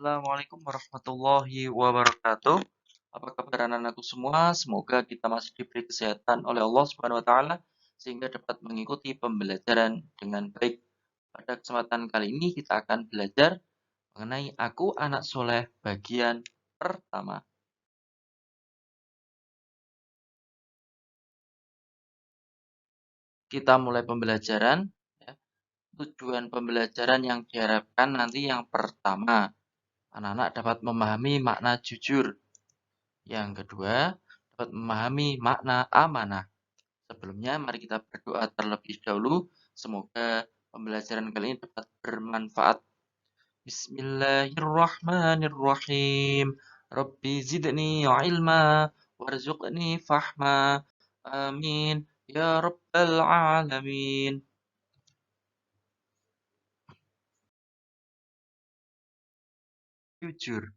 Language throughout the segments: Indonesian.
Assalamualaikum warahmatullahi wabarakatuh. Apa kabar anak-anakku semua? Semoga kita masih diberi kesehatan oleh Allah Subhanahu wa taala sehingga dapat mengikuti pembelajaran dengan baik. Pada kesempatan kali ini kita akan belajar mengenai Aku Anak Soleh bagian pertama. Kita mulai pembelajaran. Ya. Tujuan pembelajaran yang diharapkan nanti yang pertama, anak-anak dapat memahami makna jujur. Yang kedua, dapat memahami makna amanah. Sebelumnya, mari kita berdoa terlebih dahulu. Semoga pembelajaran kali ini dapat bermanfaat. Bismillahirrahmanirrahim. Rabbi zidni ilma warzuqni fahma. Amin. Ya Rabbal Alamin. Jujur.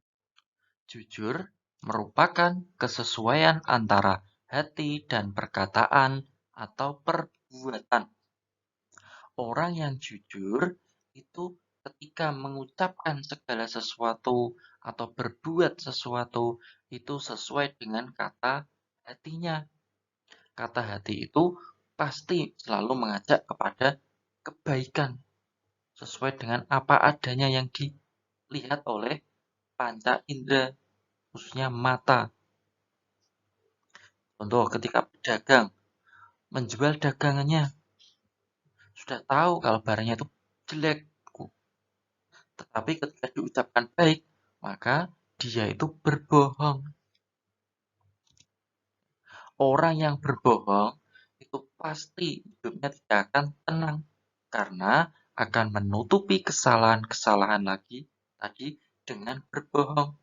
Jujur merupakan kesesuaian antara hati dan perkataan atau perbuatan. Orang yang jujur itu ketika mengucapkan segala sesuatu atau berbuat sesuatu itu sesuai dengan kata hatinya. Kata hati itu pasti selalu mengajak kepada kebaikan sesuai dengan apa adanya yang dilihat oleh panca indera, khususnya mata. Contoh ketika pedagang menjual dagangannya sudah tahu kalau barangnya itu jelek, tetapi ketika diucapkan baik, maka dia itu berbohong. Orang yang berbohong itu pasti hidupnya tidak akan tenang karena akan menutupi kesalahan-kesalahan lagi tadi dengan berbohong,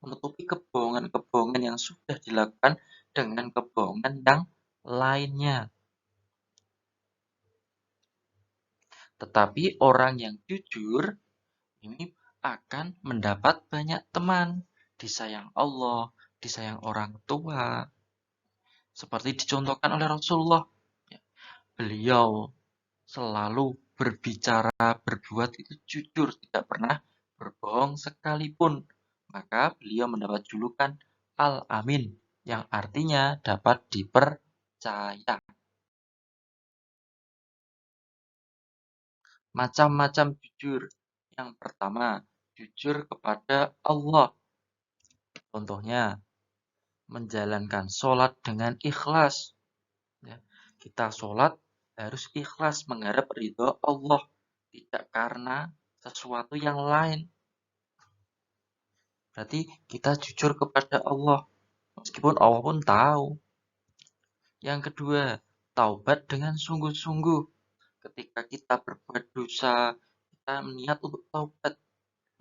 menutupi kebohongan-kebohongan yang sudah dilakukan dengan kebohongan yang lainnya. Tetapi orang yang jujur ini akan mendapat banyak teman, disayang Allah, disayang orang tua, seperti dicontohkan oleh Rasulullah. Ya, beliau selalu berbicara, berbuat itu jujur, tidak pernah berbohong sekalipun. Maka beliau mendapat julukan Al-Amin, yang artinya dapat dipercaya. Macam-macam jujur. Yang pertama, jujur kepada Allah. Contohnya, menjalankan sholat dengan ikhlas. Ya, kita sholat harus ikhlas mengharap ridho Allah, tidak karena sesuatu yang lain. Berarti kita jujur kepada Allah, meskipun Allah pun tahu. Yang kedua, taubat dengan sungguh-sungguh. Ketika kita berbuat dosa, kita niat untuk taubat.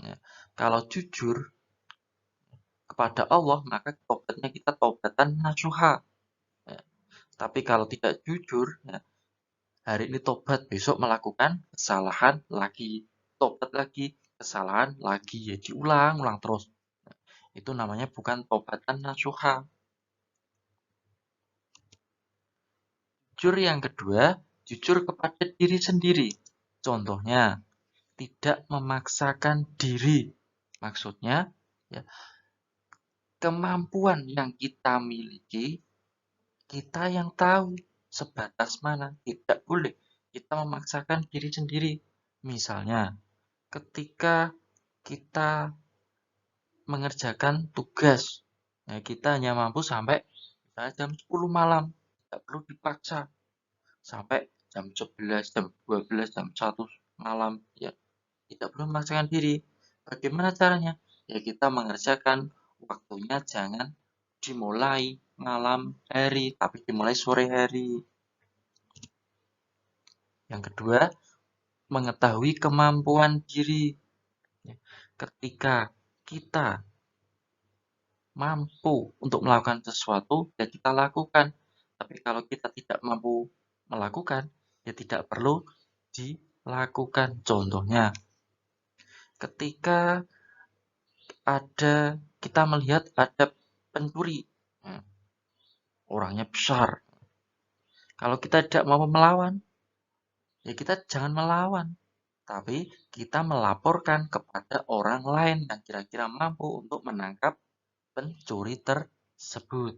Ya, kalau jujur kepada Allah, maka taubatnya kita taubatan nasuha. Ya, tapi kalau tidak jujur, ya, hari ini tobat, besok melakukan kesalahan lagi, tobat lagi, kesalahan lagi, ya diulang-ulang terus. Itu namanya bukan tobatan nasuha. Jujur yang kedua, jujur kepada diri sendiri. Contohnya, tidak memaksakan diri. Maksudnya, ya, kemampuan yang kita miliki, kita yang tahu sebatas mana. Tidak boleh kita memaksakan diri sendiri. Misalnya, ketika kita mengerjakan tugas, ya kita hanya mampu sampai jam 10 malam. Tidak perlu dipaksa sampai jam 11, jam 12, jam 1 malam. Ya, tidak perlu memaksakan diri. Bagaimana caranya? Ya kita mengerjakan waktunya jangan dimulai malam hari, tapi dimulai sore hari. Yang kedua, mengetahui kemampuan diri. Ya, ketika kita mampu untuk melakukan sesuatu, ya kita lakukan. Tapi kalau kita tidak mampu melakukan, ya tidak perlu dilakukan. Contohnya, ketika kita melihat ada pencuri, orangnya besar. Kalau kita tidak mau melawan, ya kita jangan melawan. tapi kita melaporkan kepada orang lain yang kira-kira mampu untuk menangkap pencuri tersebut.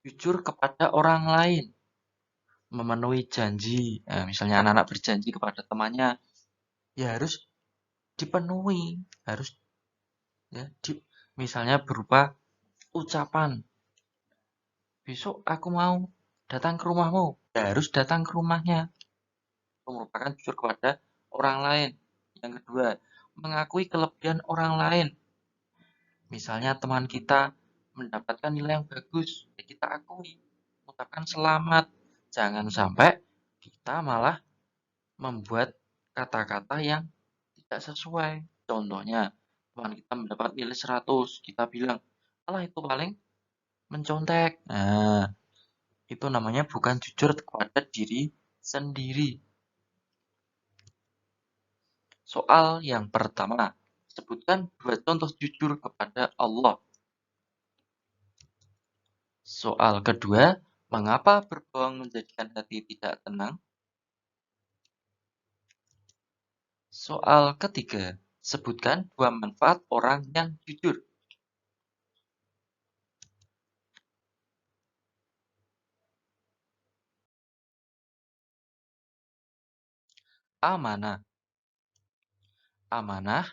Jujur kepada orang lain, memenuhi janji. Nah, misalnya anak-anak berjanji kepada temannya, ya harus dipenuhi, harus ya misalnya berupa ucapan, besok aku mau datang ke rumahmu, ya harus datang ke rumahnya. Itu merupakan jujur kepada orang lain. Yang kedua, mengakui kelebihan orang lain. Misalnya teman kita mendapatkan nilai yang bagus, ya kita akui, ucapkan selamat. Jangan sampai kita malah membuat kata-kata yang tidak sesuai. Contohnya, teman kita mendapat nilai 100, kita bilang, alah itu paling mencontek. Nah, itu namanya bukan jujur kepada diri sendiri. Soal yang pertama, sebutkan 2 contoh jujur kepada Allah. Soal kedua, mengapa berbohong menjadikan hati tidak tenang? Soal ketiga, sebutkan 2 manfaat orang yang jujur. Amanah. Amanah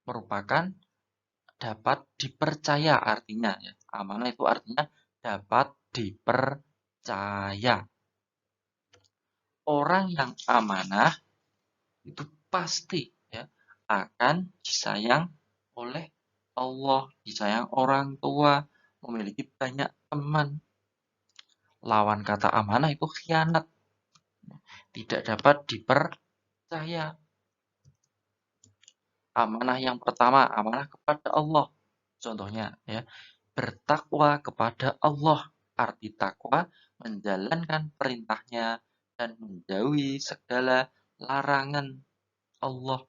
merupakan dapat dipercaya artinya ya. Amanah itu artinya dapat dipercaya. Orang yang amanah itu pasti ya akan disayang oleh Allah, disayang orang tua, memiliki banyak teman. Lawan kata amanah itu khianat, tidak dapat dipercaya. Amanah yang pertama, amanah kepada Allah. Contohnya ya, bertakwa kepada Allah. Arti takwa menjalankan perintahnya dan menjauhi segala larangan Allah.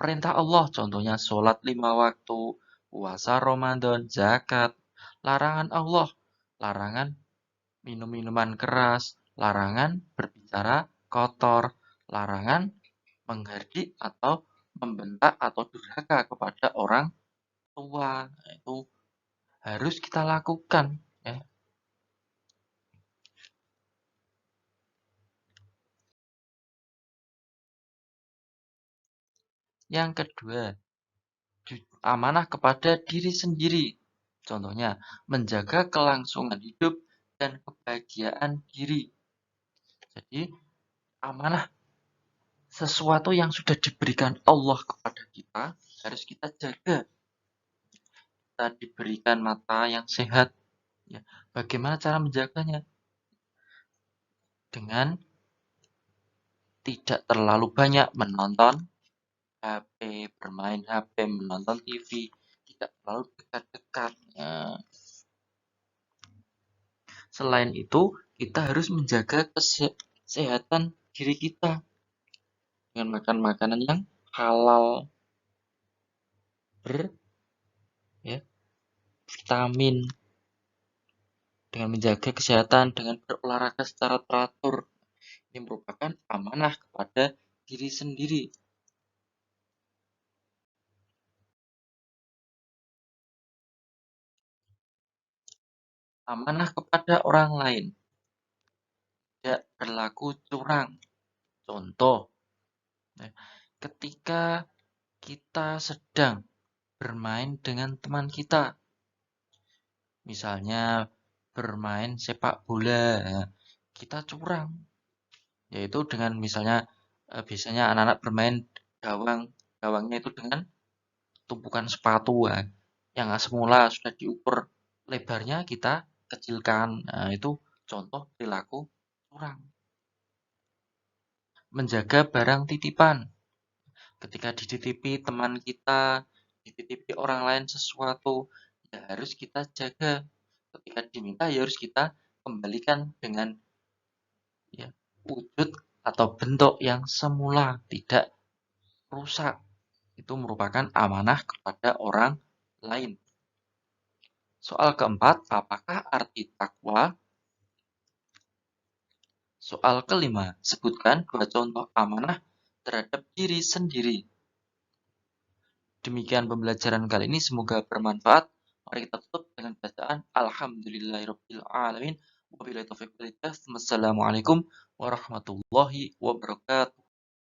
Perintah Allah contohnya sholat 5 waktu, puasa Ramadan, zakat. Larangan Allah, larangan minum minuman keras, larangan berbicara kotor, larangan menghardik atau membentak atau durhaka kepada orang tua. Itu harus kita lakukan ya. Yang kedua, amanah kepada diri sendiri. Contohnya, menjaga kelangsungan hidup dan kebahagiaan diri. Jadi, amanah sesuatu yang sudah diberikan Allah kepada kita harus kita jaga. Kita diberikan mata yang sehat. Ya. Bagaimana cara menjaganya? Dengan tidak terlalu banyak menonton HP, bermain HP, menonton TV, tidak terlalu dekat-dekat. Nah, selain itu, kita harus menjaga kesehatan diri kita dengan makan makanan yang halal, vitamin, dengan menjaga kesehatan, dengan berolahraga secara teratur. Ini merupakan amanah kepada diri sendiri. Amanah kepada orang lain. Tidak berlaku curang. Contoh, ketika kita sedang bermain dengan teman kita, misalnya bermain sepak bola, kita curang, yaitu dengan misalnya biasanya anak-anak bermain gawangnya itu dengan tumpukan sepatu yang semula sudah diukur lebarnya kita kecilkan. Nah, itu contoh perilaku curang. Menjaga barang titipan. Ketika dititipi teman kita, dititipi orang lain sesuatu, ya harus kita jaga. Ketika diminta, ya harus kita kembalikan dengan ya, wujud atau bentuk yang semula, tidak rusak. Itu merupakan amanah kepada orang lain. Soal keempat, apakah arti takwa? Soal kelima, sebutkan 2 contoh amanah terhadap diri sendiri. Demikian pembelajaran kali ini, semoga bermanfaat. Mari kita tutup dengan bacaan Alhamdulillahirabbil alamin. Wabillahi taufiq wal hidayah. Wassalamualaikum warahmatullahi wabarakatuh.